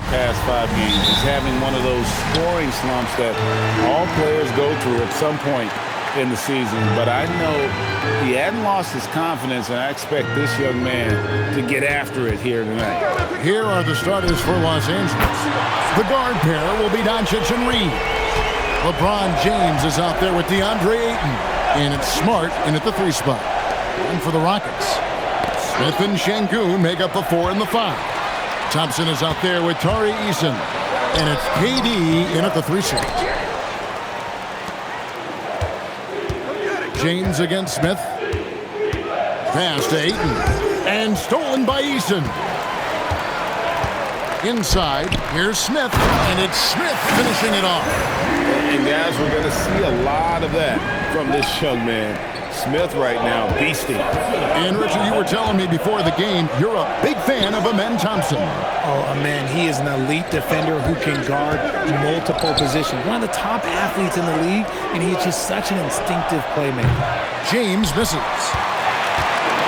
past 5 games. He's having one of those scoring slumps that all players go through at some point in the season. But I know he hadn't lost his confidence, and I expect this young man to get after it here tonight. Here are the starters for Los Angeles. The guard pair will be Doncic and Reed. LeBron James is out there with DeAndre Ayton, and it's Smart in at the 3 spot. And for the Rockets, Smith and Şengün make up the 4 and the 5. Thompson is out there with Tari Eason, and it's KD in at the 3 slot. James against Smith. Pass to Ayton, and stolen by Eason. Inside, here's Smith, and it's Smith finishing it off. And guys, we're going to see a lot of that from this young man. Smith right now, beasting. And Richard, you were telling me before the game, you're a big fan of Amen Thompson. Oh, Amen, he is an elite defender who can guard multiple positions. One of the top athletes in the league, and he's just such an instinctive playmaker. James misses.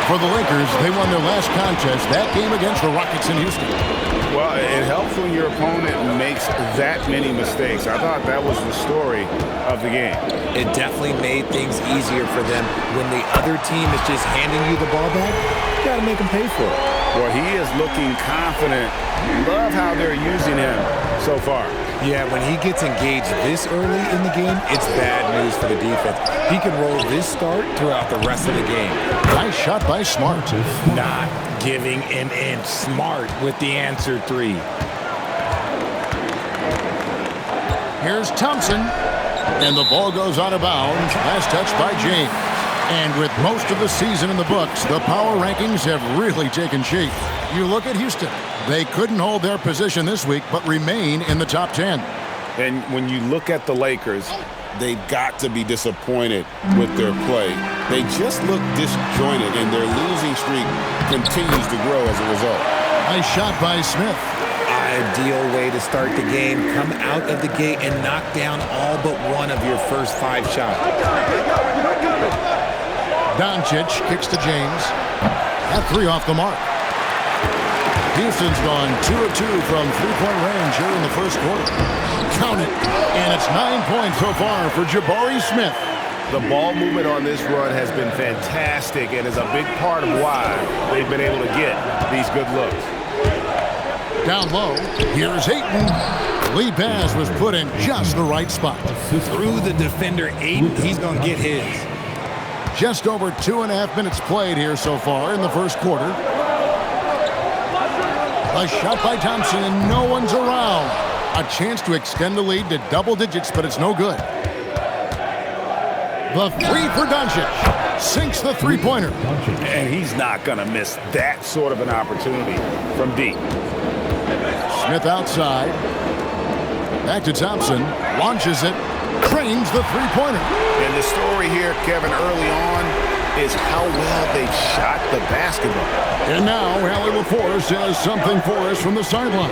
For the Lakers, they won their last contest, that game against the Rockets in Houston. Well, it helps when your opponent makes that many mistakes. I thought that was the story of the game. It definitely made things easier for them. When the other team is just handing you the ball back, you got to make them pay for it. Well, he is looking confident. Love how they're using him so far. Yeah, when he gets engaged this early in the game, it's bad news for the defense. He can roll this start throughout the rest of the game. Nice shot by Smart. Not giving an inch. Smart with the answer 3. Here's Thompson, and the ball goes out of bounds. Last touch by James. And with most of the season in the books, the power rankings have really taken shape. You look at Houston. They couldn't hold their position this week, but remain in the top 10. And when you look at the Lakers, they've got to be disappointed with their play. They just look disjointed, and their losing streak continues to grow as a result. Nice shot by Smith. Ideal way to start the game. Come out of the gate and knock down all but one of your first 5 shots. Doncic kicks to James. That 3 off the mark. Houston's gone 2 of 2 from 3-point range here in the first quarter. Count it. And it's 9 points so far for Jabari Smith. The ball movement on this run has been fantastic and is a big part of why they've been able to get these good looks. Down low, here's Ayton. Lead pass was put in just the right spot. Through the defender, Ayton, he's going to get his. Just over 2.5 minutes played here so far in the first quarter. A shot by Thompson, and no one's around. A chance to extend the lead to double digits, but it's no good. The 3 for Doncic. Sinks the 3-pointer. And he's not going to miss that sort of an opportunity from deep. Smith outside. Back to Thompson. Launches it. Trains the 3-pointer. And the story here, Kevin, early on is how well they've shot the basketball. And now, Allie LaForce has something for us from the sideline.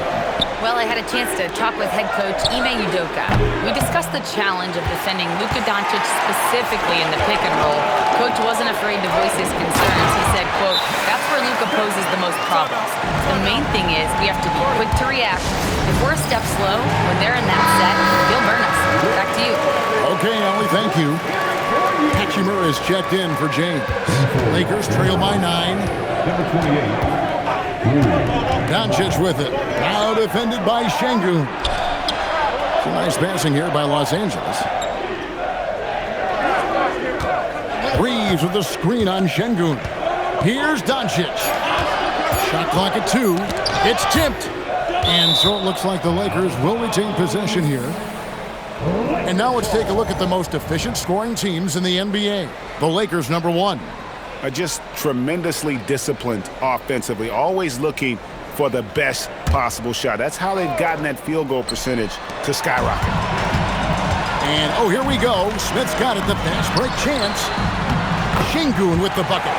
Well, I had a chance to talk with head coach Ime Udoka. We discussed the challenge of defending Luka Doncic specifically in the pick and roll. Coach wasn't afraid to voice his concerns. He said, quote, "That's where Luka poses the most problems. The main thing is we have to be quick to react. If we're a step slow, when they're in that set, he'll burn us." Back to you. Okay, Allie, thank you. Hachimura is checked in for James. Lakers trail by 9. Number 28. Doncic with it. Now defended by Şengün. Some nice passing here by Los Angeles. Reeves with the screen on Şengün. Here's Doncic. Shot clock at 2. It's tipped. And so it looks like the Lakers will retain possession here. And now let's take a look at the most efficient scoring teams in the NBA. The Lakers, number 1. Are just tremendously disciplined offensively, always looking for the best possible shot. That's how they've gotten that field goal percentage to skyrocket. And, oh, here we go. Smith's got it, the fast break chance. Şengün with the bucket.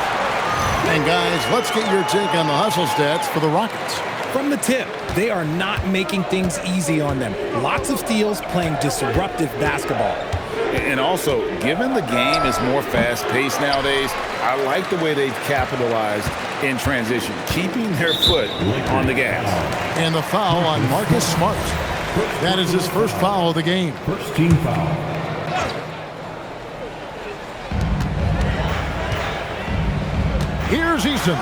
And, guys, let's get your take on the hustle stats for the Rockets. From the tip, they are not making things easy on them. Lots of steals, playing disruptive basketball. And also, given the game is more fast-paced nowadays, I like the way they've capitalized in transition, keeping their foot on the gas. And the foul on Marcus Smart. That is his first foul of the game. First team foul. Here's Eason.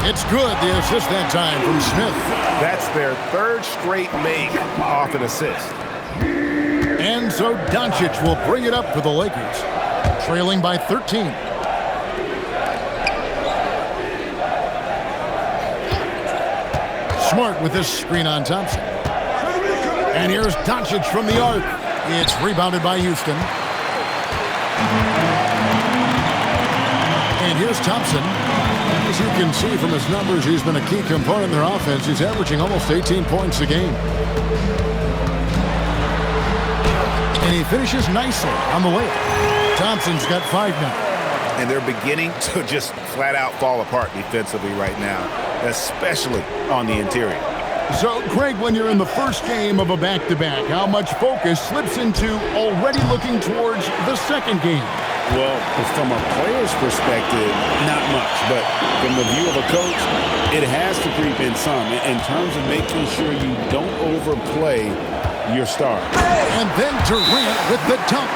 It's good, the assist that time from Smith. That's their third straight make off an assist. And so Doncic will bring it up for the Lakers, trailing by 13. Smart with this screen on Thompson. And here's Doncic from the arc. It's rebounded by Houston. And here's Thompson. As you can see from his numbers, he's been a key component in their offense. He's averaging almost 18 points a game. And he finishes nicely on the layup. Thompson's got 5 now. And they're beginning to just flat out fall apart defensively right now, especially on the interior. So, Greg, when you're in the first game of a back-to-back, how much focus slips into already looking towards the second game? Well, from a player's perspective, not much. But from the view of a coach, it has to creep in some in terms of making sure you don't overplay your star. And then Durant with the dunk.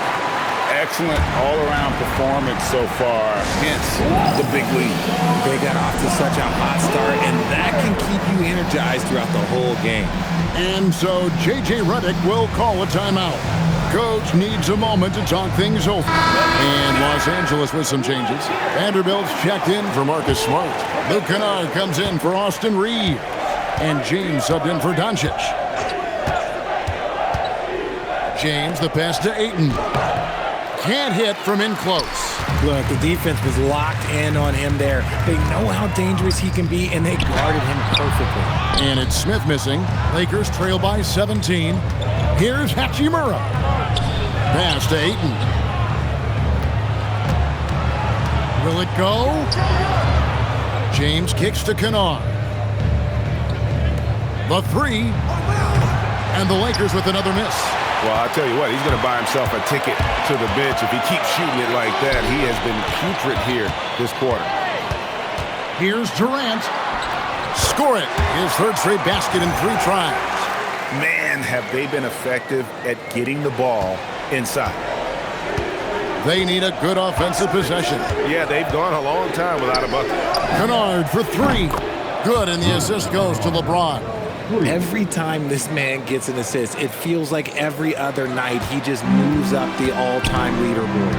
Excellent all-around performance so far, hence the big lead. They got off to such a hot start, and that can keep you energized throughout the whole game. And so J.J. Redick will call a timeout. Coach needs a moment to talk things over. And Los Angeles with some changes. Vanderbilt's checked in for Marcus Smart. Luke Kennard comes in for Austin Reed. And James subbed in for Doncic. James, the pass to Ayton. Can't hit from in close. Look, the defense was locked in on him there. They know how dangerous he can be, and they guarded him perfectly. And it's Smith missing. Lakers trail by 17. Here's Hachimura. Pass to Ayton. Will it go? James kicks to Kennard. The 3. And the Lakers with another miss. Well, I'll tell you what, he's going to buy himself a ticket to the bench. If he keeps shooting it like that, he has been putrid here this quarter. Here's Durant. Score it. His third straight basket in 3 tries. Man, have they been effective at getting the ball inside. They need a good offensive possession. Yeah, they've gone a long time without a bucket. Kennard for 3. Good, and the assist goes to LeBron. Every time this man gets an assist, it feels like every other night he just moves up the all-time leaderboard.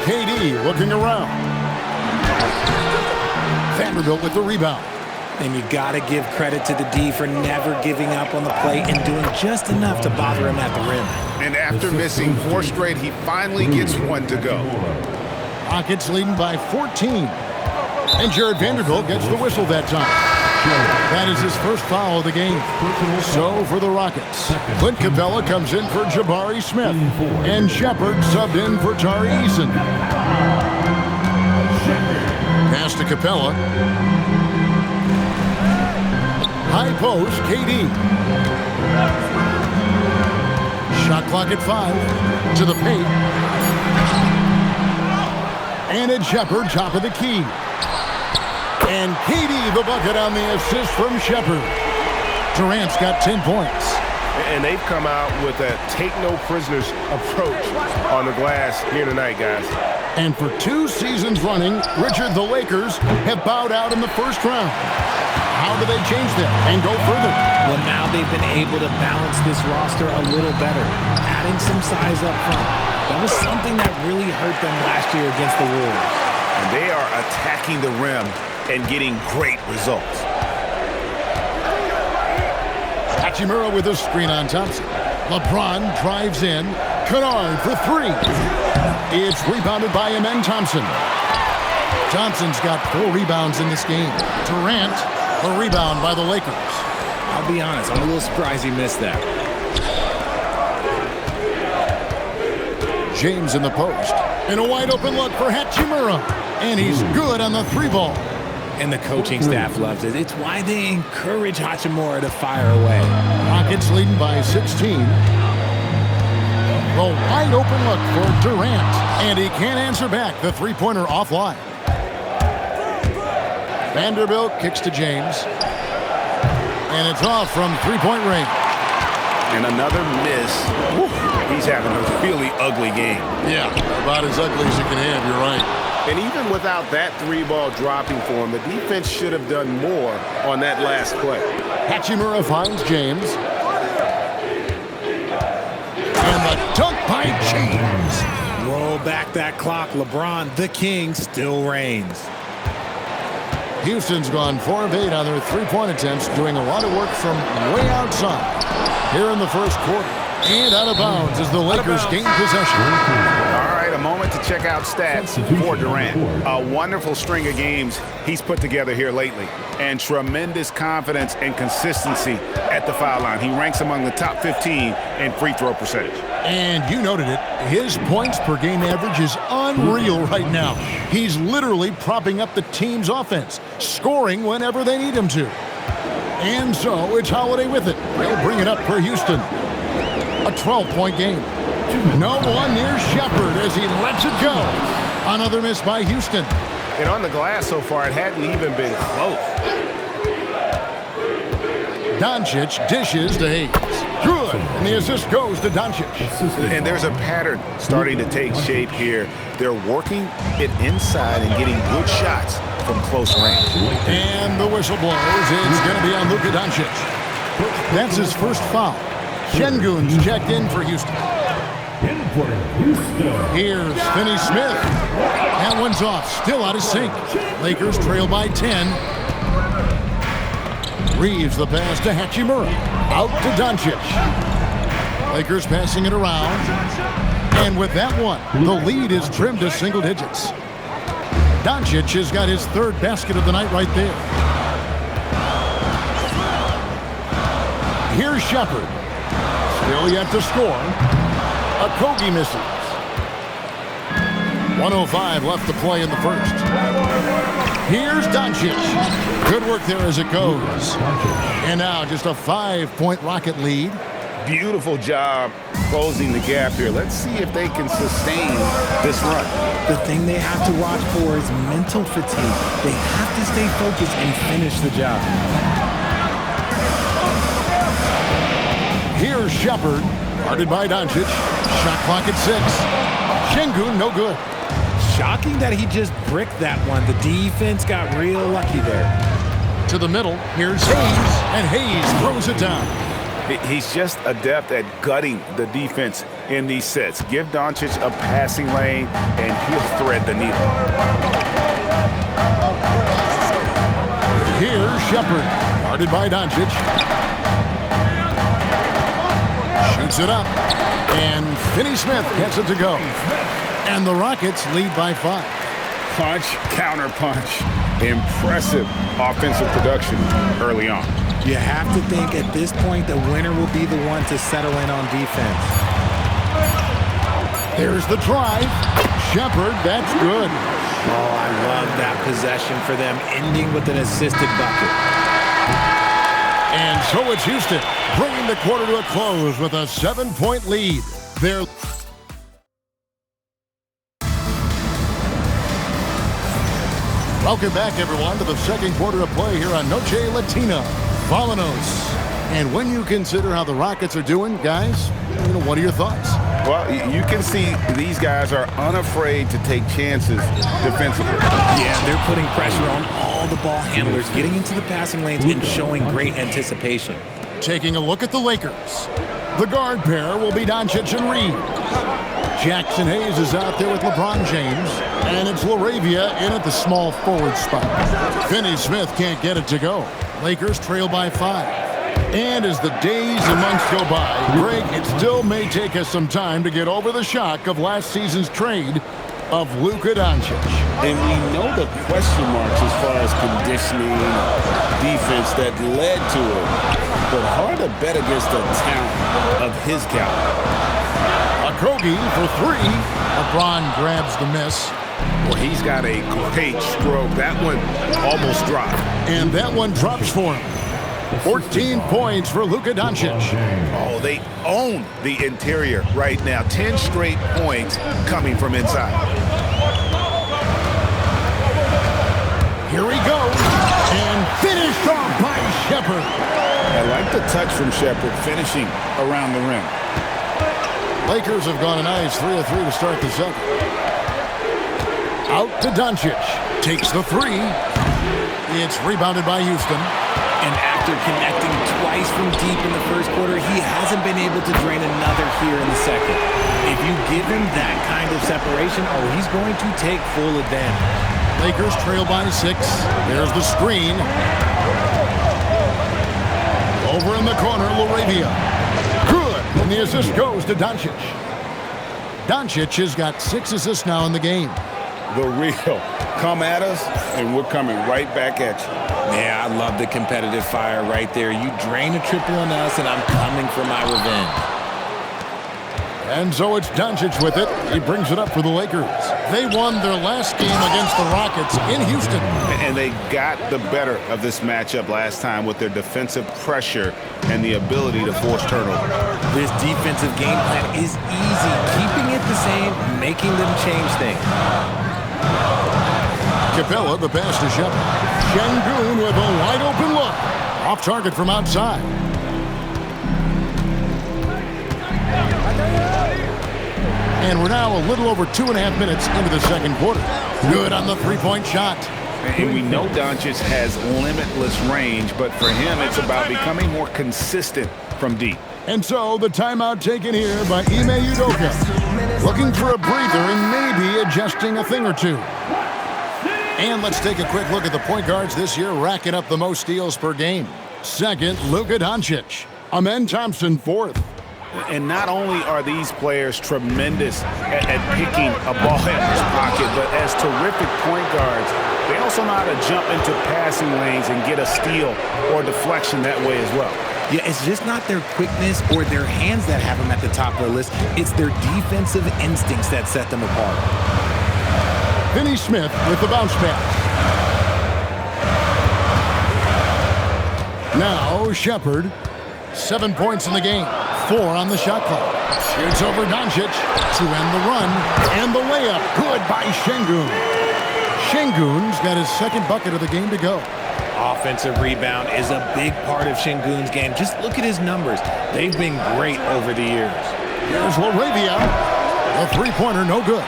KD looking around. Vanderbilt with the rebound. And you got to give credit to the D for never giving up on the play and doing just enough to bother him at the rim. And after missing 4 straight, he finally gets one to go. Rockets leading by 14. And Jared Vanderbilt gets the whistle that time. That is his first foul of the game. So for the Rockets, Clint Capella comes in for Jabari Smith. And Shepard subbed in for Tari Eason. Pass to Capella. High post, KD. Shot clock at 5. To the paint. And it's Shepard, top of the key. And KD the bucket on the assist from Shepard. Durant's got 10 points. And they've come out with a take-no-prisoners approach on the glass here tonight, guys. And for 2 seasons running, Richard, the Lakers have bowed out in the first round. How do they change that and go further? Well, now they've been able to balance this roster a little better, adding some size up front. That was something that really hurt them last year against the Warriors. And they are attacking the rim and getting great results. Hachimura with a screen on Thompson. LeBron drives in. Kennard for 3. It's rebounded by Amen Thompson. Thompson's got 4 rebounds in this game. Durant, a rebound by the Lakers. I'll be honest, I'm a little surprised he missed that. James in the post. And a wide open look for Hachimura. And he's good on the 3 ball. And the coaching staff loves it. It's why they encourage Hachimura to fire away. Rockets leading by 16. The wide open look for Durant. And he can't answer back. The three-pointer offline. Vanderbilt kicks to James. And it's off from three-point range. And another miss. Woo. He's having a really ugly game. Yeah, about as ugly as you can have, you're right. And even without that three ball dropping for him, the defense should have done more on that last play. Hachimura finds James. And the dunk by James. Roll back that clock. LeBron, the king, still reigns. Houston's gone 4 of 8 on their three-point attempts, doing a lot of work from way outside here in the first quarter. And out of bounds as the Lakers gain possession. All right, a moment to check out stats for Durant. A wonderful string of games he's put together here lately. And tremendous confidence and consistency at the foul line. He ranks among the top 15 in free throw percentage. And you noted it, his points per game average is unreal right now. He's literally propping up the team's offense, scoring whenever they need him to. And so it's Holiday with it. They'll bring it up for Houston. A 12-point game. No one near Shepard as he lets it go. Another miss by Houston. And on the glass so far, it hadn't even been close. Doncic dishes to Hayes. Good. And the assist goes to Doncic. And there's a pattern starting to take shape here. They're working it inside and getting good shots from close range. And the whistle blows. It's going to be on Luka Doncic. That's his first foul. Şengün's checked in for Houston. Here's Finney-Smith. That one's off. Still out of sync. Lakers trail by 10. Reeves the pass to Hachimura. Out to Doncic. Lakers passing it around. And with that one, the lead is trimmed to single digits. Doncic has got his third basket of the night right there. Here's Shepard. Still yet to score. Okogie misses. 1:05 left to play in the first. Here's Doncic. Good work there as it goes. And now just a 5-point Rocket lead. Beautiful job closing the gap here. Let's see if they can sustain this run. The thing they have to watch for is mental fatigue. They have to stay focused and finish the job. Here's Shepard, guarded by Doncic. Shot clock at 6. Şengün, no good. Shocking that he just bricked that one. The defense got real lucky there. To the middle, here's Hayes, and Hayes throws it down. He's just adept at gutting the defense in these sets. Give Doncic a passing lane, and he'll thread the needle. Here's Shepard, guarded by Doncic. Shoots it up, and Finney-Smith gets it to go. And the Rockets lead by 5. Punch, counter punch. Impressive offensive production early on. You have to think at this point the winner will be the one to settle in on defense. There's the drive. Shepard, that's good. Oh, I love that possession for them, ending with an assisted bucket. And so it's Houston, bringing the quarter to a close with a 7-point lead. They're Welcome back, everyone, to the second quarter of play here on Noche Latina. Vámonos. And when you consider how the Rockets are doing, guys, what are your thoughts? Well, you can see these guys are unafraid to take chances defensively. Yeah, they're putting pressure on all the ball handlers, getting into the passing lanes and showing great anticipation. Taking a look at the Lakers. The guard pair will be Doncic and Reed. Jackson Hayes is out there with LeBron James, and it's LaRavia in at the small forward spot. Finney-Smith can't get it to go. Lakers trail by 5. And as the days and months go by, Greg, it still may take us some time to get over the shock of last season's trade of Luka Doncic. And we know the question marks as far as conditioning, defense that led to it. But hard to bet against the talent of his caliber. Okogie for 3. LeBron grabs the miss. Well, he's got a great stroke. That one almost dropped. And that one drops for him. 14 points for Luka Doncic. Oh, they own the interior right now. 10 straight points coming from inside. Here he goes. And finished off by Shepherd. I like the touch from Shepherd, finishing around the rim. Lakers have gone a nice 3 of 3 to start the second. Out to Doncic. Takes the three. It's rebounded by Houston. And after connecting twice from deep in the first quarter, he hasn't been able to drain another here in the second. If you give him that kind of separation, he's going to take full advantage. Lakers trail by 6. There's the screen. Over in the corner, Laravia. Good. And the assist goes to Doncic. Doncic has got 6 assists now in the game. The real. Come at us, and we're coming right back at you. Yeah, I love the competitive fire right there. You drain a triple on us, and I'm coming for my revenge. And so it's Doncic with it. He brings it up for the Lakers. They won their last game against the Rockets in Houston. And they got the better of this matchup last time with their defensive pressure and the ability to force turnover. This defensive game plan is easy. Keeping it the same, making them change things. Capella, the pass to Shepherd. Şengün with a wide-open look. Off target from outside. And we're now a little over 2.5 minutes into the second quarter. Good on the three-point shot. And we know Doncic has limitless range, but for him, it's about becoming more consistent from deep. And so the timeout taken here by Ime Udoka. Looking for a breather and maybe adjusting a thing or two. And let's take a quick look at the point guards this year, racking up the most steals per game. Second, Luka Doncic. Amen Thompson, fourth. And not only are these players tremendous at picking a ball out of his pocket, but as terrific point guards, they also know how to jump into passing lanes and get a steal or deflection that way as well. Yeah, it's just not their quickness or their hands that have them at the top of the list. It's their defensive instincts that set them apart. Finney Smith with the bounce pass. Now Shepherd, 7 points in the game, 4 on the shot clock. Shoots over Doncic to end the run, and the layup good by Şengün. Şengün's got his second bucket of the game to go. Offensive rebound is a big part of Şengün's game. Just look at his numbers. They've been great over the years. Here's Laravia. A three-pointer, no good.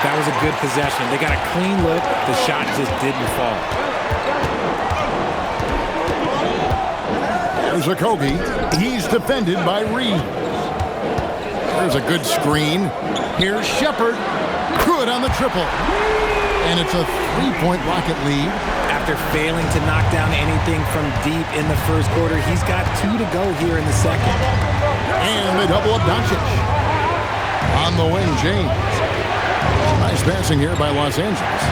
That was a good possession. They got a clean look. The shot just didn't fall. There's a Kobe. He's defended by Reed. There's a good screen. Here's Shepherd. Good on the triple. And it's a 3-point Rocket lead. After failing to knock down anything from deep in the first quarter, he's got 2 to go here in the second. And they double up Doncic. On the wing, James. Nice passing here by Los Angeles.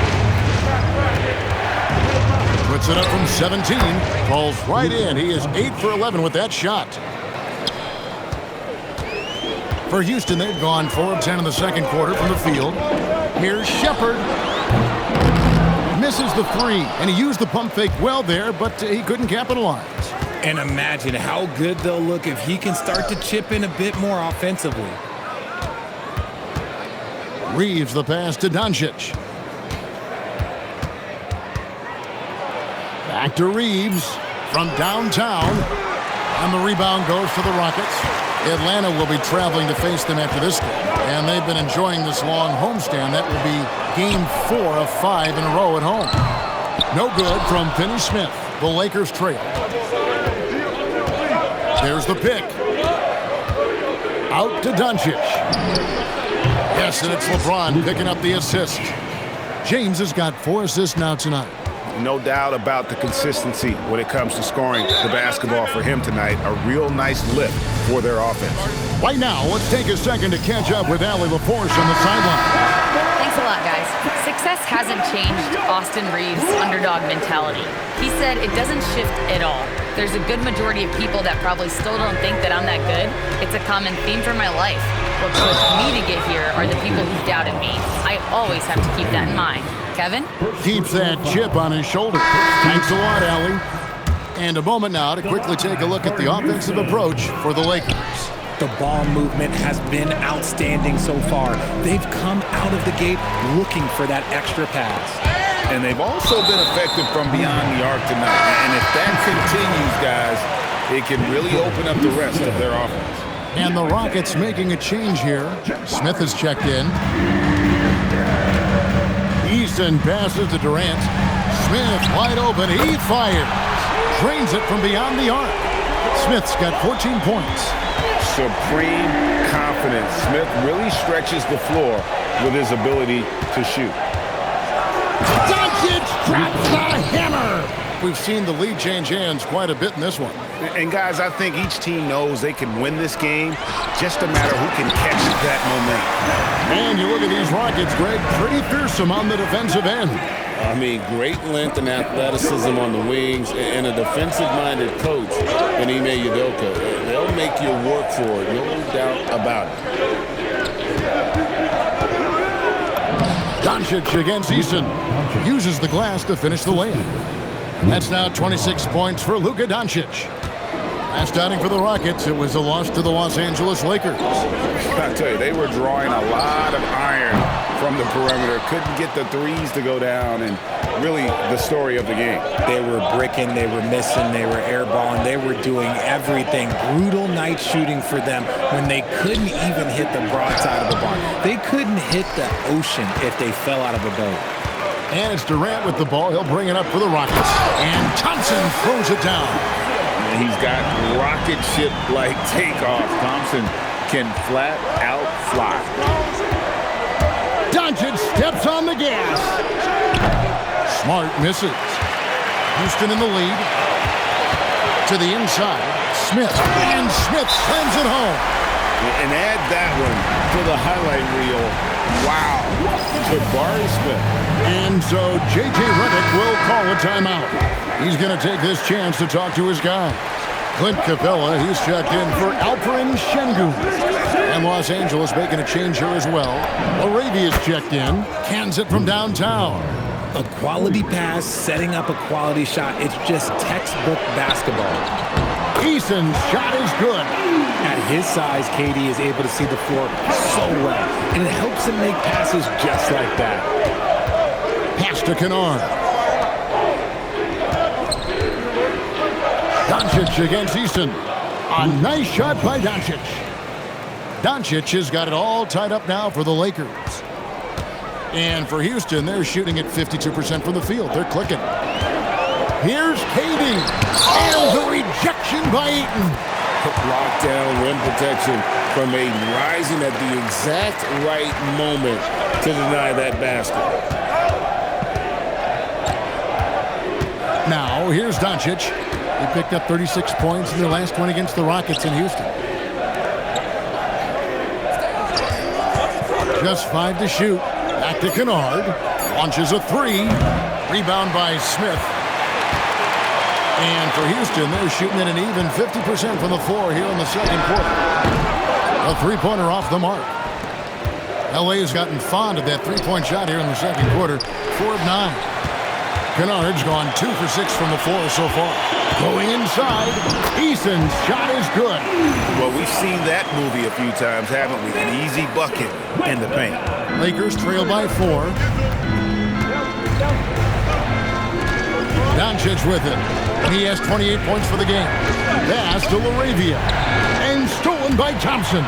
Puts it up from 17. Falls right in. He is 8 for 11 with that shot. For Houston, they've gone 4 of 10 in the second quarter from the field. Here's Shepherd. Misses the 3, and he used the pump fake well there, but he couldn't capitalize. And imagine how good they'll look if he can start to chip in a bit more offensively. Reeves the pass to Doncic. Back to Reeves from downtown. And the rebound goes to the Rockets. Atlanta will be traveling to face them after this game. And they've been enjoying this long homestand. That will be game 4 of 5 in a row at home. No good from Finney Smith. The Lakers trail. There's the pick. Out to Doncic. Yes, and it's LeBron picking up the assist. James has got 4 assists now tonight. No doubt about the consistency when it comes to scoring the basketball for him tonight. A real nice lift for their offense. Right now, let's take a second to catch up with Allie LaForce on the sideline. Thanks a lot, guys. Success hasn't changed Austin Reeves' underdog mentality. He said it doesn't shift at all. There's a good majority of people that probably still don't think that I'm that good. It's a common theme for my life. What pushed me to get here are the people who doubted me. I always have to keep that in mind. Kevin? Keeps that chip on his shoulder. Thanks a lot, Allie. And a moment now to quickly take a look at the offensive approach for the Lakers. The ball movement has been outstanding so far. They've come out of the gate looking for that extra pass. And they've also been effective from beyond the arc tonight. And if that continues, guys, it can really open up the rest of their offense. And the Rockets making a change here. Smith has checked in. Easton passes to Durant. Smith wide open. He fires. Drains it from beyond the arc. Smith's got 14 points. Supreme confidence. Smith really stretches the floor with his ability to shoot. Doncic drops the hammer. We've seen the lead change hands quite a bit in this one. And guys, I think each team knows they can win this game, just a matter who can catch that momentum. And you look at these Rockets, Greg, pretty fearsome on the defensive end. I mean, great length and athleticism on the wings, and a defensive-minded coach in Ime Udoka. They'll make you work for it, no doubt about it. Doncic against Easton. Uses the glass to finish the layup. That's now 26 points for Luka Doncic. Last outing for the Rockets, it was a loss to the Los Angeles Lakers. I tell you, they were drawing a lot of iron from the perimeter. Couldn't get the threes to go down, and really the story of the game. They were bricking, they were missing, they were airballing, they were doing everything. Brutal night shooting for them when they couldn't even hit the broadside of the bar. They couldn't hit the ocean if they fell out of a boat. And it's Durant with the ball. He'll bring it up for the Rockets. And Thompson throws it down. He's got rocket ship-like takeoff. Thompson can flat out fly. Doncic steps on the gas. Smart misses. Houston in the lead. To the inside. Smith. And Smith slams it home. And add that one to the highlight reel. Wow. Jabari Smith. And so J.J. Redick will call a timeout. He's going to take this chance to talk to his guy. Clint Capella, he's checked in for Alperen Şengün. And Los Angeles making a change here as well. Arabia's checked in. Cans it from downtown. A quality pass, setting up a quality shot. It's just textbook basketball. Easton's shot is good. At his size, KD is able to see the floor so well. And it helps him make passes just like that. Pass to Kennard. Doncic against Easton. A nice shot by Doncic. Doncic has got it all tied up now for the Lakers. And for Houston, they're shooting at 52% from the field. They're clicking. Here's KD. And the rejection by Ayton. Lockdown rim protection from Ayton, rising at the exact right moment to deny that basket. Now, here's Doncic. He picked up 36 points in their last one against the Rockets in Houston. Just 5 to shoot. Back to Kennard. Launches a 3. Rebound by Smith. And for Houston, they're shooting at an even 50% from the floor here in the second quarter. A three-pointer off the mark. LA has gotten fond of that three-point shot here in the second quarter. 4 of 9. Kennard's gone 2 for 6 from the floor so far. Going inside, Easton's shot is good. Well, we've seen that movie a few times, haven't we? An easy bucket in the paint. Lakers trail by 4. Doncic with it. He has 28 points for the game. Pass to LaRavia. And stolen by Thompson.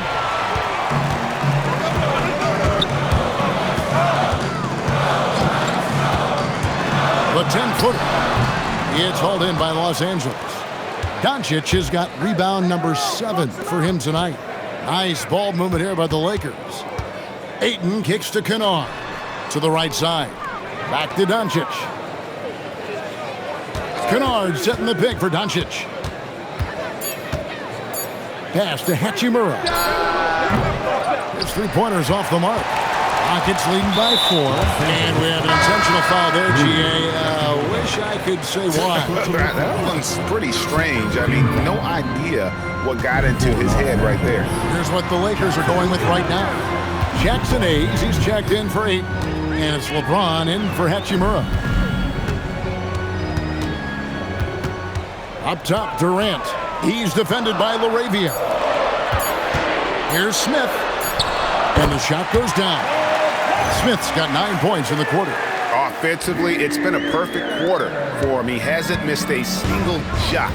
The 10-footer. It's hauled in by Los Angeles. Doncic has got rebound number 7 for him tonight. Nice ball movement here by the Lakers. Ayton kicks to Kennard. To the right side. Back to Doncic. Kennard setting the pick for Doncic. Pass to Hachimura. His three-pointers off the mark. Rockets leading by 4. And we have an intentional foul there, G.A. Wish I could say why. That one's pretty strange. I mean, no idea what got into his head right there. Here's what the Lakers are going with right now. Jackson Hayes, he's checked in for 8. And it's LeBron in for Hachimura. Up top, Durant. He's defended by LaRavia. Here's Smith. And the shot goes down. Smith's got 9 points in the quarter. Offensively, it's been a perfect quarter for him. He hasn't missed a single shot.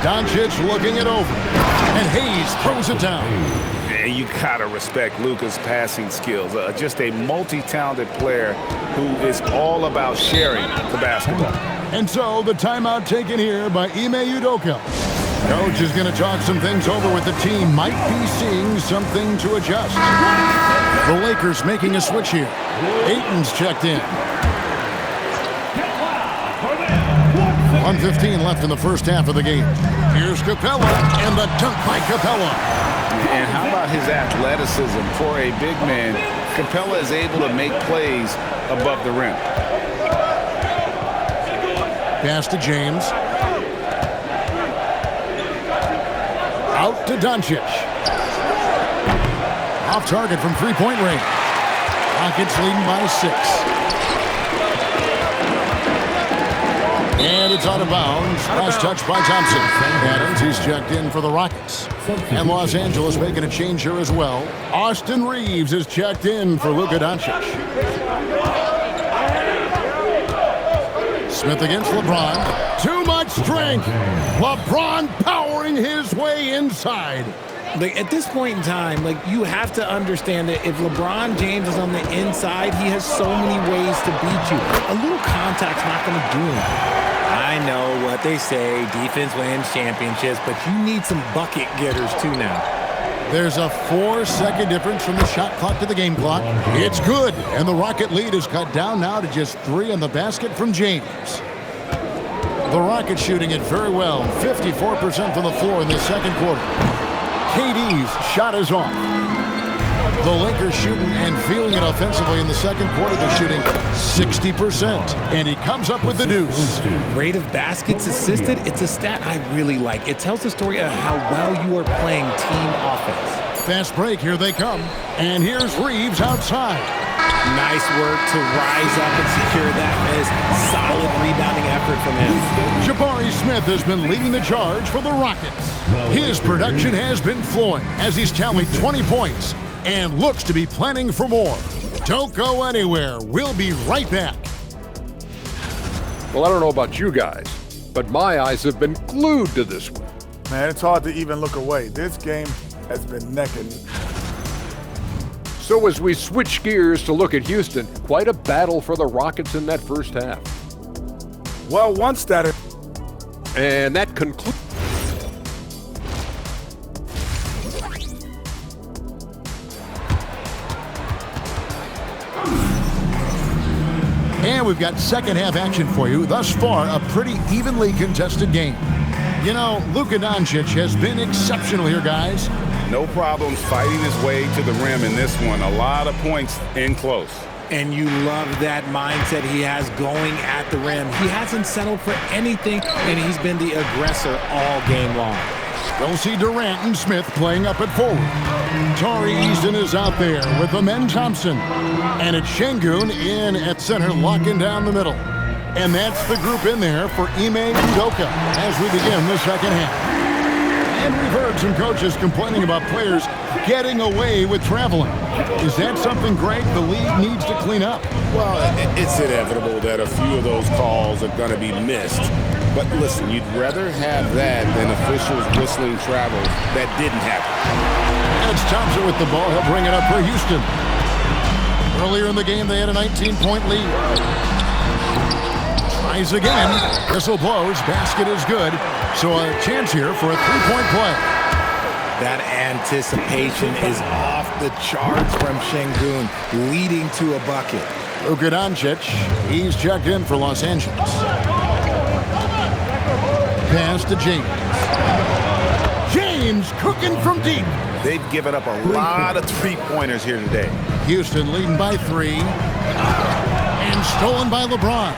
Doncic looking it over. And Hayes throws it down. And you gotta respect Luka's passing skills. Just a multi-talented player who is all about sharing the basketball. And so the timeout taken here by Ime Udoka. Coach is going to talk some things over with the team. Might be seeing something to adjust. The Lakers making a switch here. Ayton's checked in. 1:15 left in the first half of the game. Here's Capella and the dunk by Capella. And how about his athleticism for a big man? Capella is able to make plays above the rim. Pass to James. Out to Doncic. Off target from three-point range. Rockets leading by 6. And it's out of bounds. Last touch by Thompson. Adams, he's checked in for the Rockets. And Los Angeles making a change here as well. Austin Reeves is checked in for Luka Doncic. Smith against LeBron. Too much strength. LeBron powering his way inside. At this point in time, you have to understand that if LeBron James is on the inside, he has so many ways to beat you. A little contact's not going to do him. I know what they say, defense wins championships, but you need some bucket getters too now. There's a 4-second difference from the shot clock to the game clock. It's good, and the Rocket lead is cut down now to just 3 in the basket from James. The Rockets shooting it very well, 54% from the floor in the second quarter. KD's shot is off. The Lakers shooting and feeling it offensively in the second quarter. They're shooting 60%, and he comes up with the deuce. Rate of baskets assisted, it's a stat I really like. It tells the story of how well you are playing team offense. Fast break, here they come. And here's Reeves outside. Nice work to rise up and secure that miss. Solid rebounding effort from him. Jabari Smith has been leading the charge for the Rockets. His production has been flowing as he's tallied 20 points and looks to be planning for more. Don't go anywhere. We'll be right back. Well, I don't know about you guys, but my eyes have been glued to this one. Man, it's hard to even look away. This game has been neck and neck. So as we switch gears to look at Houston, quite a battle for the Rockets in that first half. Well, once that... And that concludes... And we've got second half action for you. Thus far, a pretty evenly contested game. You know, Luka Doncic has been exceptional here, guys. No problems fighting his way to the rim in this one. A lot of points in close. And you love that mindset he has going at the rim. He hasn't settled for anything, and he's been the aggressor all game long. We'll see Durant and Smith playing up at forward. Tari Easton is out there with Amen Thompson. And it's Şengün in at center, locking down the middle. And that's the group in there for Ime Udoka as we begin the second half. And we've heard some coaches complaining about players getting away with traveling. Is that something, Greg, the league needs to clean up? Well, it's inevitable that a few of those calls are going to be missed. But listen, you'd rather have that than officials whistling travel that didn't happen. And it's Thompson with the ball. He'll bring it up for Houston. Earlier in the game, they had a 19-point lead. Tries again. Whistle blows. Basket is good. So a chance here for a three-point play. That anticipation is off the charts from Şengün, leading to a bucket. Luka Doncic, he's checked in for Los Angeles. Pass to James. James cooking from deep. They've given up a lot of three-pointers here today. Houston leading by 3. And stolen by LeBron.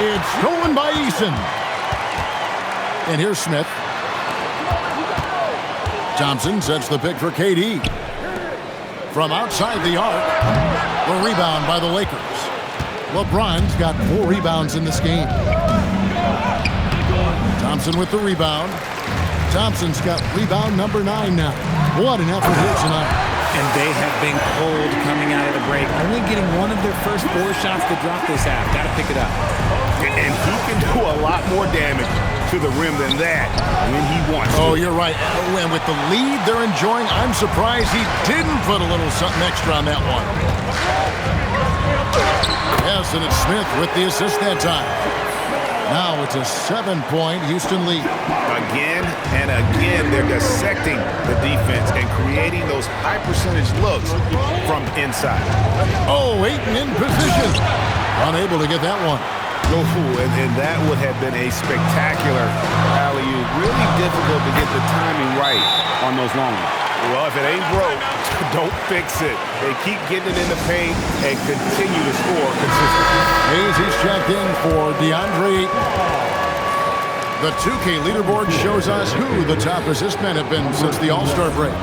It's stolen by Eason. And here's Smith. Thompson sets the pick for KD. From outside the arc, the rebound by the Lakers. LeBron's got 4 rebounds in this game. Thompson with the rebound. Thompson's got rebound number 9 now. What an effort here tonight. And they have been cold coming out of the break. Only getting one of their first 4 shots to drop this half. Got to pick it up. And he can do a lot more damage to the rim than that when he wants to. Oh, you're right. And with the lead they're enjoying, I'm surprised he didn't put a little something extra on that one. Yes, and it's Smith with the assist that time. Now it's a 7-point Houston lead. Again and again, they're dissecting the defense and creating those high-percentage looks from inside. Oh, Ayton in position. Unable to get that one. And that would have been a spectacular alley-oop. Really difficult to get the timing right on those long ones. Well, if it ain't broke, don't fix it. They keep getting it in the paint and continue to score consistently. Hayes, he's checked in for DeAndre Ayton. The 2K leaderboard shows us who the top assist men have been since the All-Star break.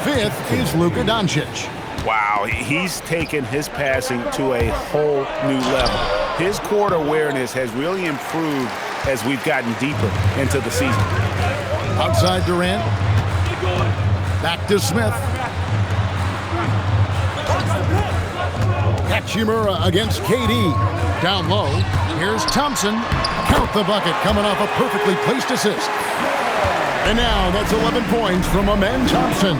5th is Luka Doncic. Wow, he's taken his passing to a whole new level. His court awareness has really improved as we've gotten deeper into the season. Outside Durant. Back to Smith. Hachimura against KD. Down low. Here's Thompson. Count the bucket coming off a perfectly placed assist. And now that's 11 points from Amen Thompson.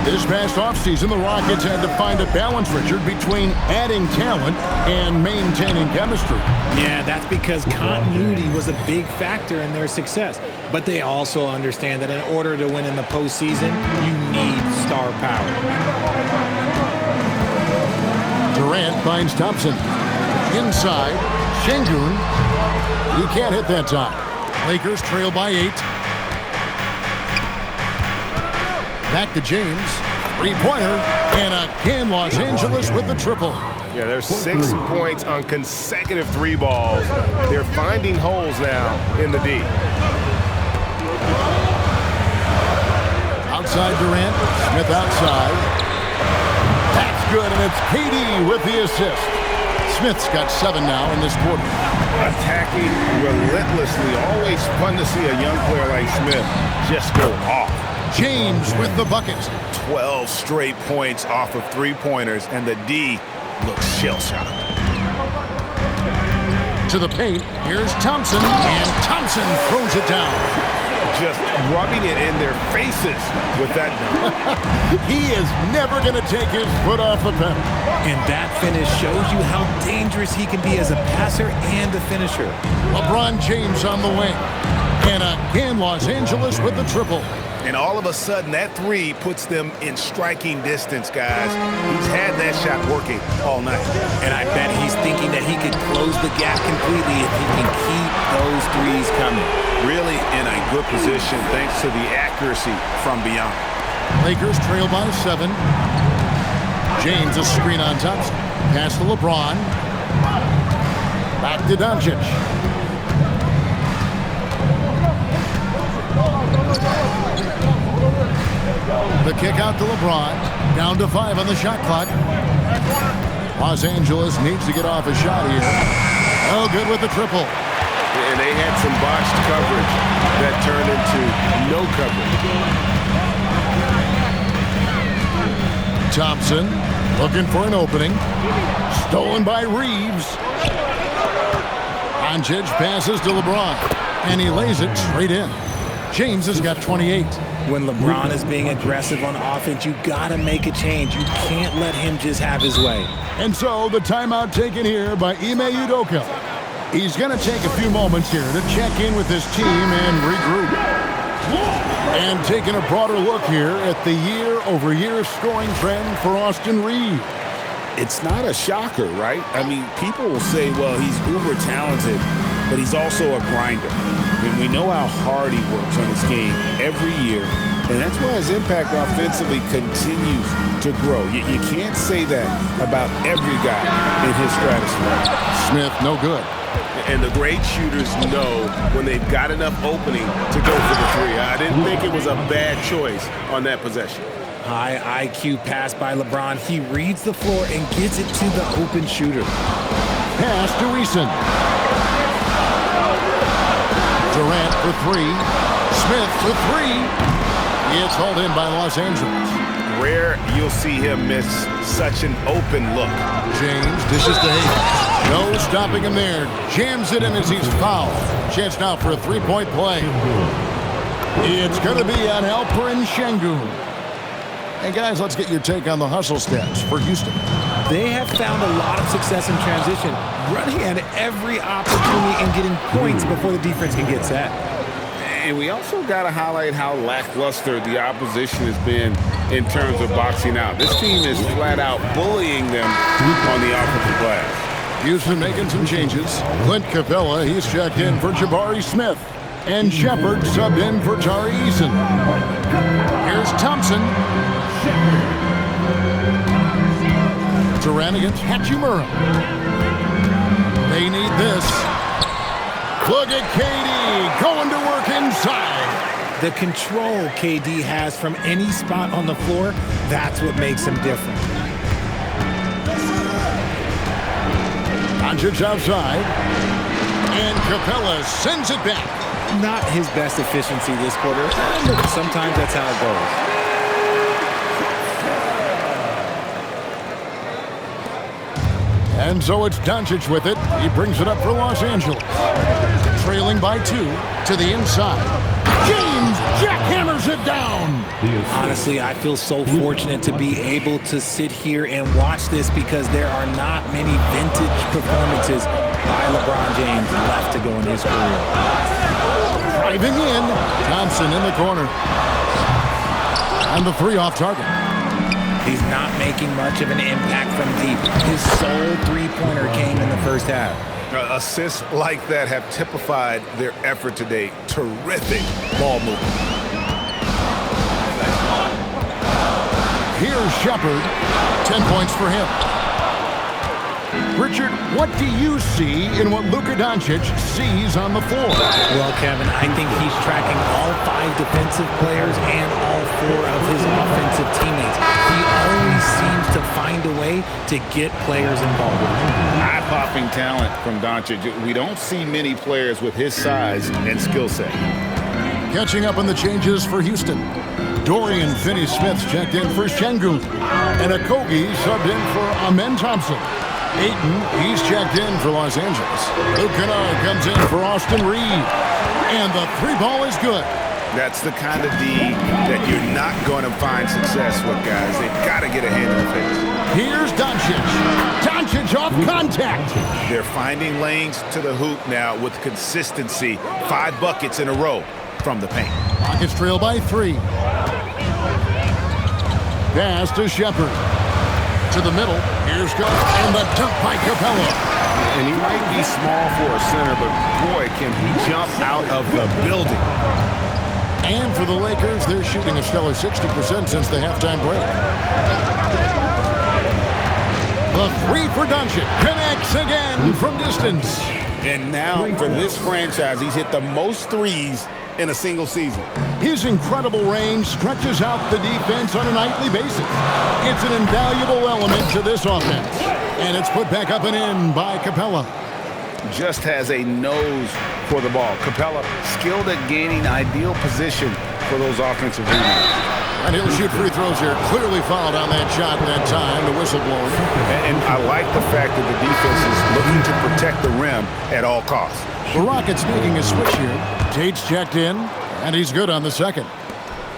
This past offseason, the Rockets had to find a balance, Richard, between adding talent and maintaining chemistry. Yeah, that's because continuity was a big factor in their success. But they also understand that in order to win in the postseason, you need star power. Durant finds Thompson. Inside, Şengün. He can't hit that time. Lakers trail by 8. Back to James. 3-pointer. And again, Los Angeles with the triple. Yeah, there's 6 points on consecutive 3 balls. They're finding holes now in the D. Outside Durant. Smith outside. That's good, and it's KD with the assist. Smith's got 7 now in this quarter. Attacking relentlessly. Always fun to see a young player like Smith just go off. James with the bucket. 12 straight points off of 3-pointers, and the D looks shell-shocked. To the paint, here's Thompson, and Thompson throws it down. Just rubbing it in their faces with that dunk. He is never going to take his foot off the pedal. And that finish shows you how dangerous he can be as a passer and a finisher. LeBron James on the wing. And again, Los Angeles with the triple. And all of a sudden, that 3 puts them in striking distance, guys. He's had that shot working all night. And I bet he's thinking that he could close the gap completely if he can keep those 3s coming. Really in a good position thanks to the accuracy from beyond. Lakers trail by 7. James a screen on Thompson. Pass to LeBron. Back to Doncic. The kick out to LeBron. Down to 5 on the shot clock. Los Angeles needs to get off a shot here. Oh, good with the triple. And they had some botched coverage that turned into no coverage. Thompson looking for an opening. Stolen by Reeves. Doncic passes to LeBron. And he lays it straight in. James has got 28. When LeBron is being aggressive on offense, you got to make a change. You can't let him just have his way. And so the timeout taken here by Ime Udoka. He's going to take a few moments here to check in with his team and regroup. And taking a broader look here at the year-over-year scoring trend for Austin Reeves. It's not a shocker, right? I mean, people will say, well, he's uber talented, but he's also a grinder. And we know how hard he works on his game every year, and that's why his impact offensively continues to grow. You can't say that about every guy in his stratosphere. Smith, no good. And the great shooters know when they've got enough opening to go for the 3. I didn't think it was a bad choice on that possession. High IQ pass by LeBron. He reads the floor and gets it to the open shooter. pass to Eason. Durant for three. Smith for three. It's hauled in by Los Angeles. Rare you'll see him miss such an open look. James dishes to Hayes. No stopping him there. Jams it in as he's fouled. Chance now for a three-point play. It's going to be on Alperen Şengün. Hey, guys, let's get your take on the hustle stats for Houston. They have found a lot of success in transition, running at every opportunity and getting points before the defense can get set. And we also got to highlight how lackluster the opposition has been in terms of boxing out. This team is flat out bullying them on the offensive glass. Houston making some changes. Clint Capella, he's checked in for Jabari Smith. And Shepard subbed in for Tari Eason. Here's Thompson. Durant against Hachimura. They need this. Look at KD going to work inside. The control KD has from any spot on the floor, that's what makes him different. Doncic outside. And Capella sends it back. Not his best efficiency this quarter. Sometimes that's how it goes. And so it's Doncic with it. He brings it up for Los Angeles. Trailing by 2 to the inside. James jackhammers it down. Honestly, I feel so fortunate to be able to sit here and watch this because there are not many vintage performances by LeBron James left to go in his career. Driving in. Thompson in the corner. And the three off target. He's not making much of an impact from deep. His sole three-pointer came in the first half. Assists like that have typified their effort today. Terrific ball movement. Here's Shepard. 10 points for him. Richard, what do you see in what Luka Doncic sees on the floor? Well, Kevin, I think he's tracking all 5 defensive players and all 4 of his offensive teammates. He always seems to find a way to get players involved. Eye-popping talent from Doncic. We don't see many players with his size and skill set. Catching up on the changes for Houston. Dorian Finney-Smith checked in for Şengün. And Okogie subbed in for Amen Thompson. Ayton, he's checked in for Los Angeles. Luke Kennard comes in for Austin Reed. And the three ball is good. That's the kind of D that you're not going to find success with, guys. They've got to get a hand in the face. Here's Doncic. Doncic off contact. They're finding lanes to the hoop now with consistency. 5 buckets in a row from the paint. Rockets trail by 3. Pass to Shepard. To the middle. Here's go. And the dunk by Capella. And he might be small for a center, but boy, can he jump out of the building. And for the Lakers, they're shooting a stellar 60% since the halftime break. The three for Doncic connects again from distance. And now for this franchise, he's hit the most threes in a single season. His incredible range stretches out the defense on a nightly basis. It's an invaluable element to this offense. And it's put back up and in by Capella. Just has a nose for the ball. Capella skilled at gaining ideal position for those offensive rebounds. And he'll shoot free throws here. Clearly fouled on that shot in that time. The whistle blown. And I like the fact that the defense is looking to protect the rim at all costs. The Rockets making a switch here. Tate's checked in, and he's good on the second.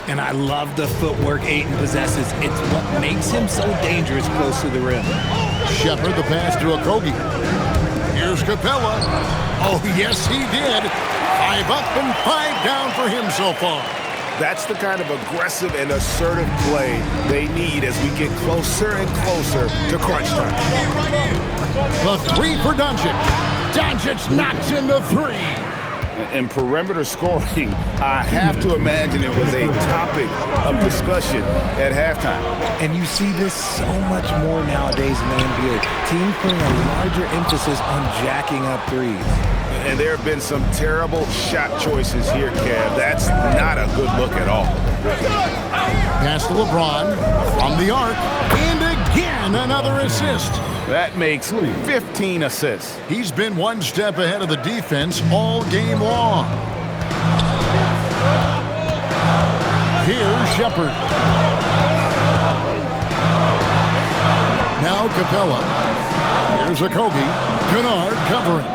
And I love the footwork Ayton possesses. It's what makes him so dangerous close to the rim. Shepard the pass to Okogie. Here's Capella. Oh, yes, he did. 5 up and 5 down for him so far. That's the kind of aggressive and assertive play they need as we get closer and closer to crunch time. The three for Doncic. Doncic knocks in the three. In perimeter scoring, I have to imagine it was a topic of discussion at halftime. And you see this so much more nowadays in the NBA. Teams putting a larger emphasis on jacking up threes. And there have been some terrible shot choices here, Kev. That's not a good look at all. Pass to LeBron from the arc. And again, And another assist. That makes 15 assists. He's been one step ahead of the defense all game long. Here's Shepard. Now Capella. Here's Okogie. Kennard covering.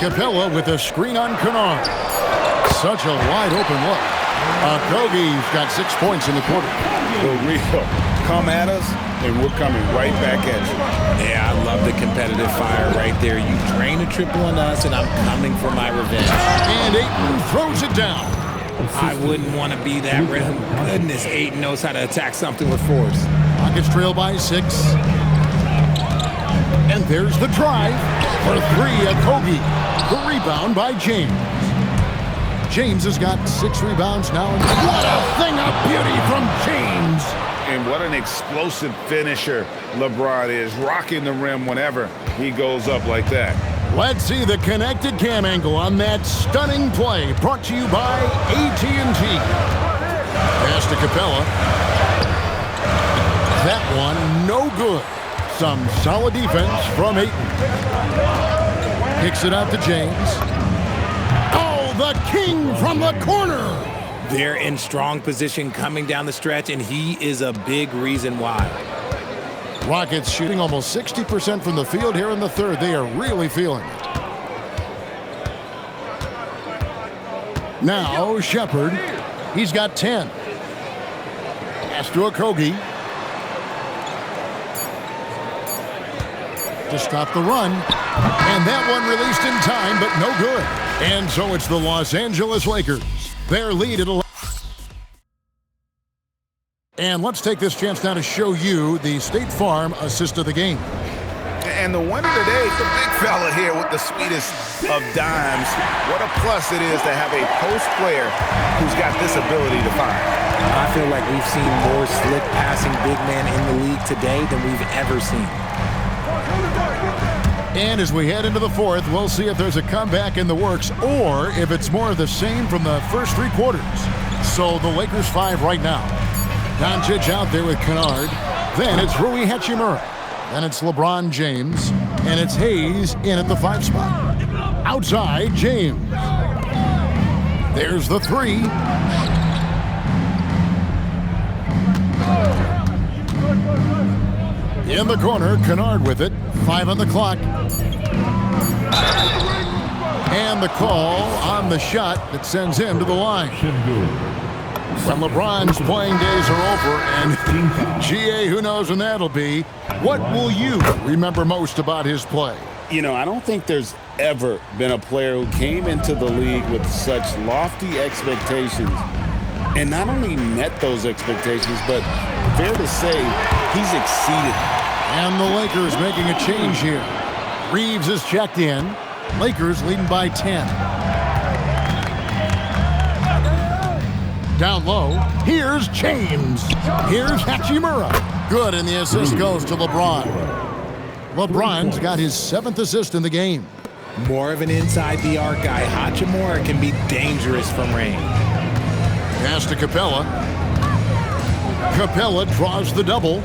Capella with a screen on Kennard. Such a wide open look. Okogie's got 6 points in the quarter. The real come at us, and we're coming right back at you. Yeah, I love the competitive fire right there. You drain a triple on us, and I'm coming for my revenge. And Ayton throws it down. I wouldn't want to be that rim. Goodness, Ayton knows how to attack something with force. Rockets trail by 6. And there's the drive for 3, Okogie. The rebound by James. James has got 6 rebounds now. And what a thing of beauty from James. And what an explosive finisher LeBron is, rocking the rim whenever he goes up like that. Let's see the connected cam angle on that stunning play, brought to you by AT&T. Pass to Capella. That one no good. Some solid defense from Ayton. Kicks it out to James. Oh, the king from the corner. They're in strong position coming down the stretch, and he is a big reason why. Rockets shooting almost 60% from the field here in the third. They are really feeling it. Now Shepard. He's got 10. Pass to Okogie. To stop the run. And that one released in time, but no good. And so it's the Los Angeles Lakers. Their lead at 11. And let's take this chance now to show you the State Farm assist of the game. And the winner today, the big fella here with the sweetest of dimes. What a plus it is to have a post player who's got this ability to fire. I feel like we've seen more slick passing big man in the league today than we've ever seen. And as we head into the fourth, we'll see if there's a comeback in the works or if it's more of the same from the first 3 quarters. So the Lakers 5 right now. Doncic out there with Kennard. Then it's Rui Hachimura. Then it's LeBron James. And it's Hayes in at the 5 spot. Outside, James. There's the 3. In the corner, Kennard with it. 5 on the clock. And the call on the shot that sends him to the line. When LeBron's playing days are over, and GA, who knows when that'll be, what will you remember most about his play? You know, I don't think there's ever been a player who came into the league with such lofty expectations and not only met those expectations, but fair to say, he's exceeded. And the Lakers making a change here. Reeves is checked in. Lakers leading by 10. Down low, here's James. Here's Hachimura. Good, and the assist goes to LeBron. LeBron's got his 7th assist in the game. More of an inside the arc guy. Hachimura can be dangerous from range. Pass to Capella. Capella draws the double.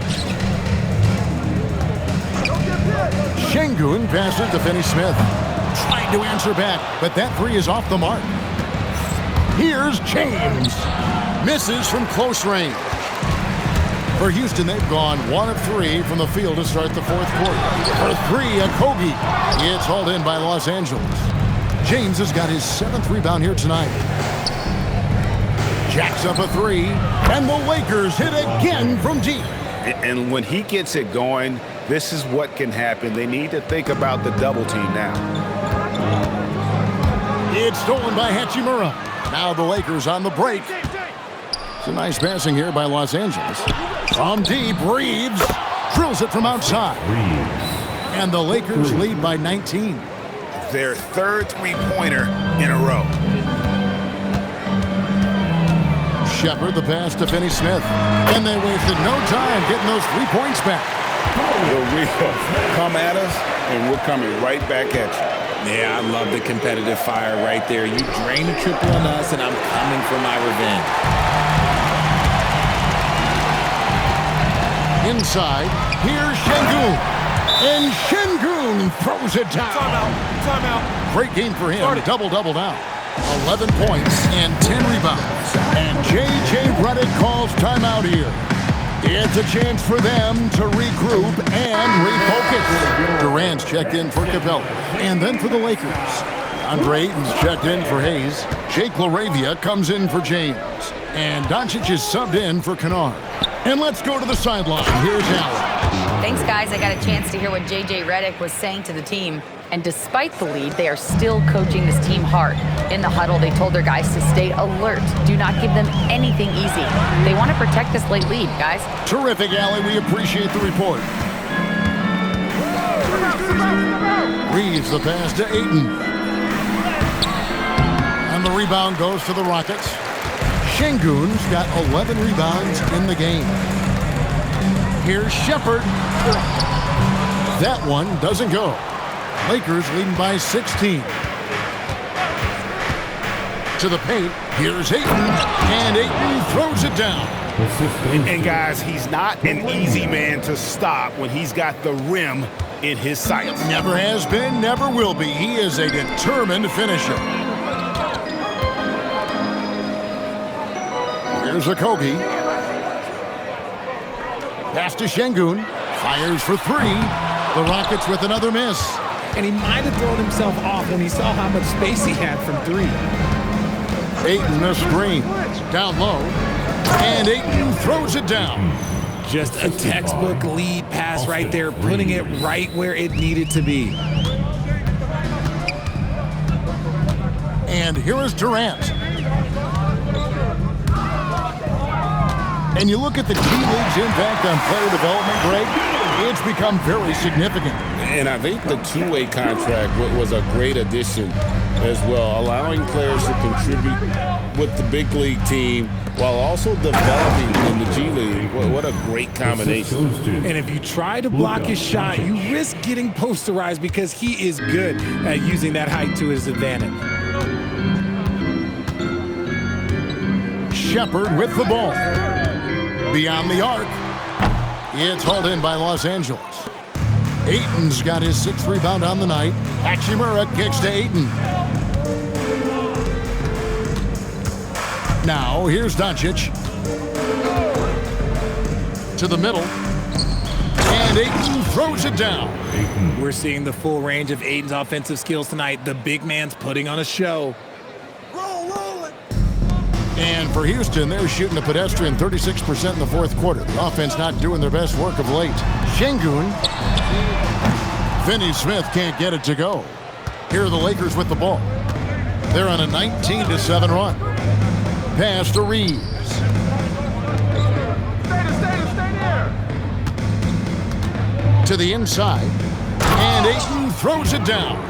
Şengün passes to Finney-Smith. Trying to answer back, but that 3 is off the mark. Here's James. Misses from close range. For Houston, they've gone 1 of 3 from the field to start the 4th quarter. For 3, Okogie. It's hauled in by Los Angeles. James has got his 7th rebound here tonight. Jacks up a 3, and the Lakers hit again from deep. And when he gets it going, this is what can happen. They need to think about the double team now. It's stolen by Hachimura. Now the Lakers on the break. It's a nice passing here by Los Angeles. From deep, Reeves drills it from outside. And the Lakers lead by 19. Their 3rd 3-pointer in a row. Shepard, the pass to Finney-Smith. And they wasted no time getting those 3 points back. The real come at us, and we're coming right back at you. Yeah, I love the competitive fire right there. You drain a triple on us, and I'm coming for my revenge. Inside, here's Şengün. And Şengün throws it down. Timeout. Great game for him. Double-double now. 11 points and 10 rebounds. And J.J. Redick calls timeout here. It's a chance for them to regroup and refocus. Durant's checked in for Capella. And then for the Lakers, Andre Ayton's checked in for Hayes. Jake LaRavia comes in for James. And Doncic is subbed in for Kennard. And let's go to the sideline. Here's Allen. Thanks, guys. I got a chance to hear what J.J. Redick was saying to the team. And despite the lead, they are still coaching this team hard. In the huddle, they told their guys to stay alert. Do not give them anything easy. They want to protect this late lead, guys. Terrific, Allie. We appreciate the report. Reeves the pass to Ayton. And the rebound goes to the Rockets. Şengün's got 11 rebounds in the game. Here's Shepherd. That one doesn't go. Lakers leading by 16. To the paint, here's Ayton, and Ayton throws it down. And guys, he's not an easy man to stop when he's got the rim in his sights. Never has been, never will be. He is a determined finisher. Here's Okogie. Pass to Şengün. Fires for three. The Rockets with another miss. And he might have thrown himself off when he saw how much space he had from three. Ayton a screen. Down low. And Ayton throws it down. Just a textbook lead pass right there, putting it right where it needed to be. And here is Durant. And you look at the G League's impact on player development, Greg, it's become very significant. And I think the two-way contract was a great addition as well, allowing players to contribute with the big league team while also developing in the G League. What a great combination. And if you try to block his shot, you risk getting posterized because he is good at using that height to his advantage. Shepherd with the ball. Beyond the arc. It's hauled in by Los Angeles. Ayton's got his sixth rebound on the night. Hachimura kicks to Ayton. Now, here's Doncic. To the middle. And Ayton throws it down. We're seeing the full range of Ayton's offensive skills tonight. The big man's putting on a show. And for Houston, they're shooting a pedestrian 36% in the fourth quarter. The offense not doing their best work of late. Şengün. Finney Smith can't get it to go. Here are the Lakers with the ball. They're on a 19-7 run. Pass to Reeves. To the inside. And Ayton throws it down.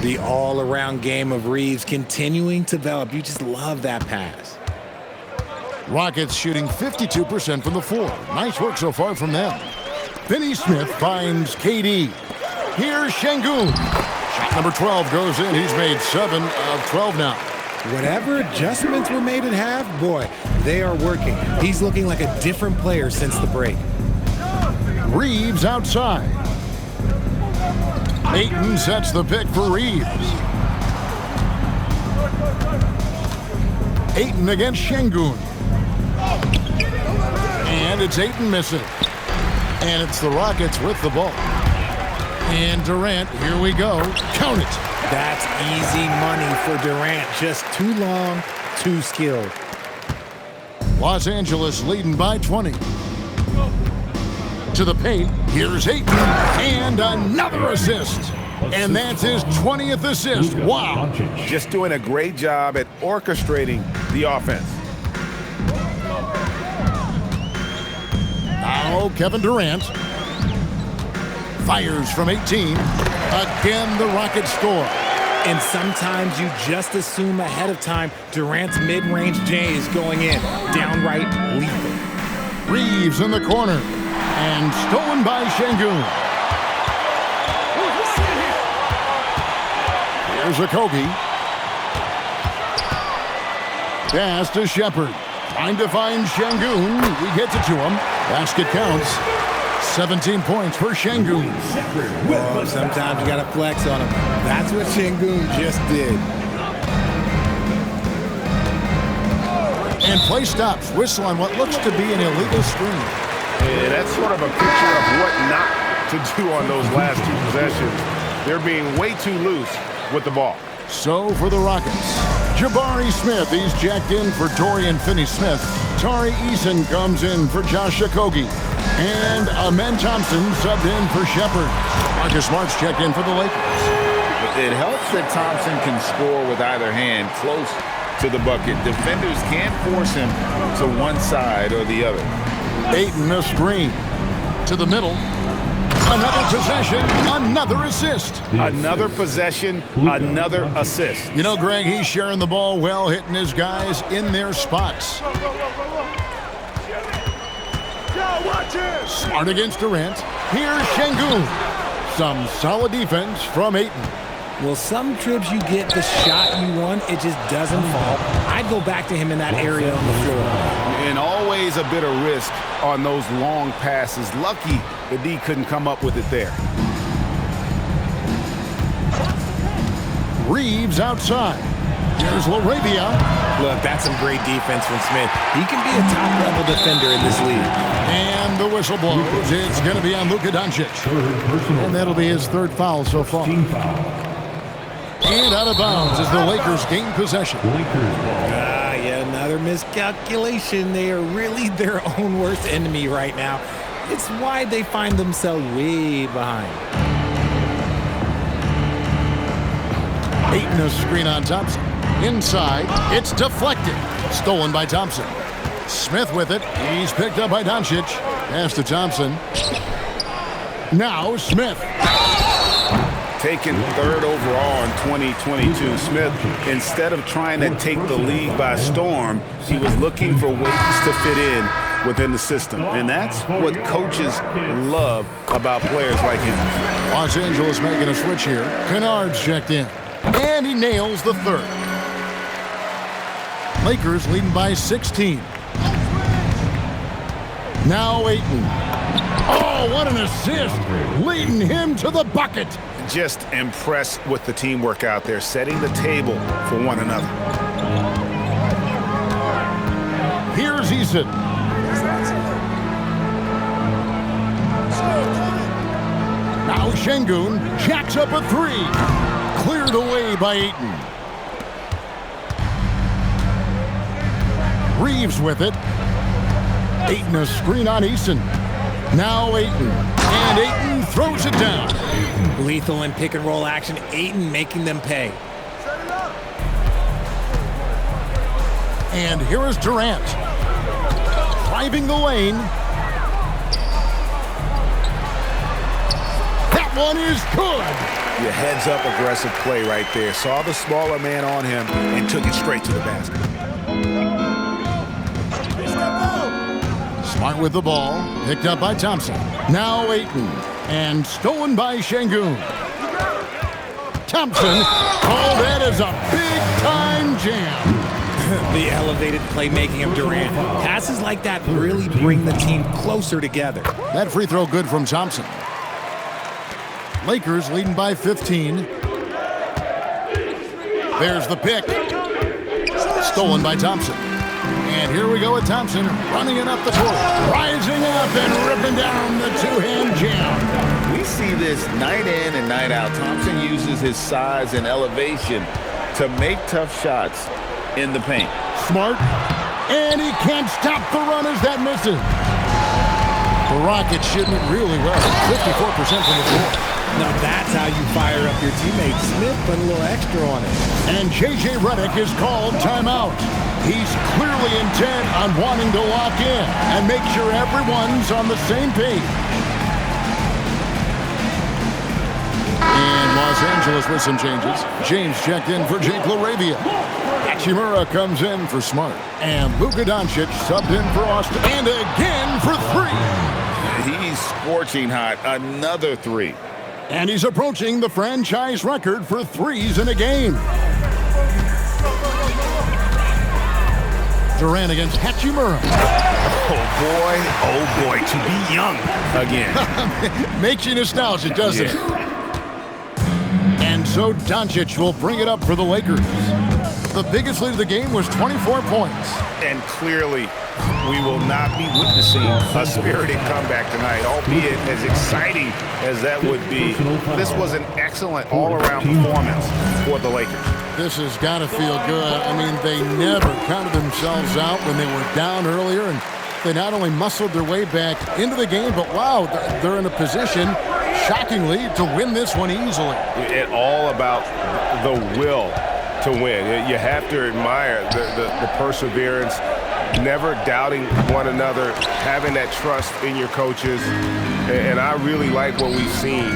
The all-around game of Reeves continuing to develop. You just love that pass. Rockets shooting 52% from the floor. Nice work so far from them. Finney Smith finds KD. Here's Şengün. Shot number 12 goes in. He's made 7 of 12 now. Whatever adjustments were made at half, boy, they are working. He's looking like a different player since the break. Reeves outside. Ayton sets the pick for Reeves. Ayton against Şengün. And it's Ayton missing. And it's the Rockets with the ball. And Durant, here we go. Count it. That's easy money for Durant. Just too long, too skilled. Los Angeles leading by 20. To the paint, here's Ayton. And another assist. And that's his 20th assist. Wow. Just doing a great job at orchestrating the offense. Now Kevin Durant fires from 18. Again, the Rockets score. And sometimes you just assume ahead of time Durant's mid-range J is going in. Downright lethal. Reeves in the corner. And stolen by Şengün. Here's Okogie. Pass to Shepherd. Trying to find Şengün. He gets it to him. Basket counts. 17 points for Şengün. Oh, sometimes you got to flex on him. That's what Şengün just did. And play stops. Whistle on what looks to be an illegal screen. Yeah, that's sort of a picture of what not to do on those last two possessions. They're being way too loose with the ball. So for the Rockets, Jabari Smith, he's jacked in for Dorian Finney-Smith. Tari Eason comes in for Josh Okogie. And Amen Thompson subbed in for Shepherd. Marcus Smart's checked in for the Lakers. It helps that Thompson can score with either hand close to the bucket. Defenders can't force him to one side or the other. Ayton a screen. To the middle. Another possession, another assist. Another possession, another assist. You know, Greg, he's sharing the ball well, hitting his guys in their spots. Smart against Durant. Here's Şengün. Some solid defense from Ayton. Well, some trips you get the shot you want, it just doesn't fall. I'd go back to him in that area on the floor. And always a bit of risk on those long passes. Lucky the D couldn't come up with it there. Reeves outside. Here's LaRavia. Look, that's some great defense from Smith. He can be a top-level defender in this league. And the whistle blows. It's going to be on Luka Doncic. And that'll be his third foul so far. And out of bounds as the Lakers gain possession. Yeah, another miscalculation. They are really their own worst enemy right now. It's why they find themselves way behind. Ayton a screen on Thompson. Inside, it's deflected. Stolen by Thompson. Smith with it. He's picked up by Doncic. Pass to Thompson. Now Smith. Taken third overall in 2022, Smith, instead of trying to take the league by storm, he was looking for ways to fit in within the system. And that's what coaches love about players like him. Los Angeles making a switch here. Kennard's checked in. And he nails the third. Lakers leading by 16. Now Ayton. Oh, what an assist. Leading him to the bucket. Just impressed with the teamwork out there, setting the table for one another. Here's Eason. Now Şengün jacks up a three. Cleared away by Ayton. Reeves with it. Ayton a screen on Eason. Now Ayton. And Ayton throws it down. Lethal in pick and roll action. Ayton making them pay. And here is Durant. Driving the lane. That one is good. Your heads-up aggressive play right there. Saw the smaller man on him and took it straight to the basket. Smart with the ball. Picked up by Thompson. Now Ayton. And stolen by Şengün. Thompson. Oh, that is a big-time jam. The elevated playmaking of Durant. Passes like that really bring the team closer together. That free throw good from Thompson. Lakers leading by 15. There's the pick. Stolen by Thompson. And here we go with Thompson running it up the court. Rising up and ripping down the two-hand jam. We see this night in and night out. Thompson uses his size and elevation to make tough shots in the paint. Smart. And he can't stop the runners that misses. The Rockets shooting really well. 54% from the floor. Now that's how you fire up your teammate. Smith put a little extra on it. And J.J. Redick is called timeout. He's clearly intent on wanting to lock in and make sure everyone's on the same page. And Los Angeles with some changes. James checked in for Jake LaRavia. Hachimura comes in for Smart. And Luka Doncic subbed in for Austin. And again for three. He's scorching hot. Another three. And he's approaching the franchise record for threes in a game. Durant against Hachimura. Oh boy, to be young again. Makes you nostalgic, doesn't it? And so Doncic will bring it up for the Lakers. The biggest lead of the game was 24 points. And clearly, we will not be witnessing a spirited comeback tonight, albeit as exciting as that would be. This was an excellent all-around performance for the Lakers. This has got to feel good. I mean, they never counted themselves out when they were down earlier, and they not only muscled their way back into the game, but wow, they're in a position, shockingly, to win this one easily. It's all about the will to win. You have to admire the perseverance, never doubting one another, having that trust in your coaches. And I really like what we've seen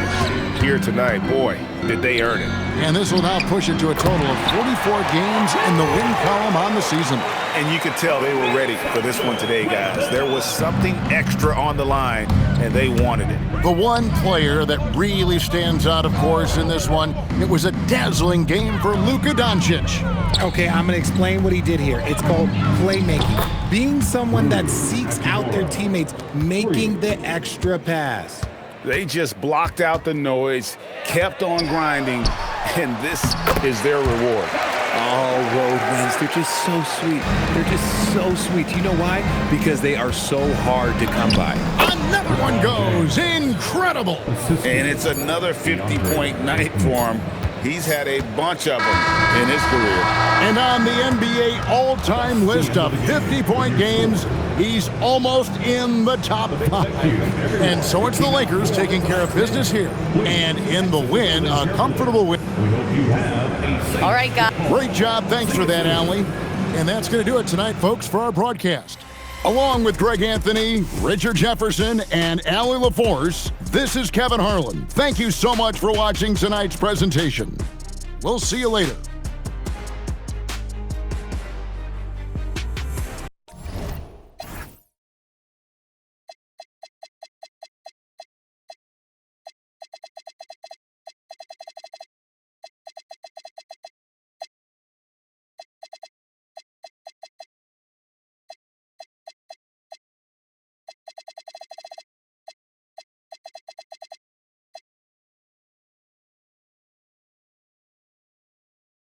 here tonight. Boy, did they earn it. And this will now push it to a total of 44 games in the win column on the season. And you could tell they were ready for this one today, guys. There was something extra on the line, and they wanted it. The one player that really stands out, of course, in this one, it was a dazzling game for Luka Doncic. Okay, I'm going to explain what he did here. It's called playmaking. Being someone that seeks out their teammates, making the extra pass. They just blocked out the noise, kept on grinding, and this is their reward. Oh, road wins. They're just so sweet. They're just so sweet. You know why? Because they are so hard to come by. Another one goes. Incredible. And it's another 50-point night for him. He's had a bunch of them in his career. And on the NBA all-time list of 50-point games, he's almost in the top 5. And so it's the Lakers taking care of business here. And in the win, a comfortable win. All right, guys. Great job. Thanks for that, Allie. And that's going to do it tonight, folks, for our broadcast. Along with Greg Anthony, Richard Jefferson, and Allie LaForce, this is Kevin Harlan. Thank you so much for watching tonight's presentation. We'll see you later.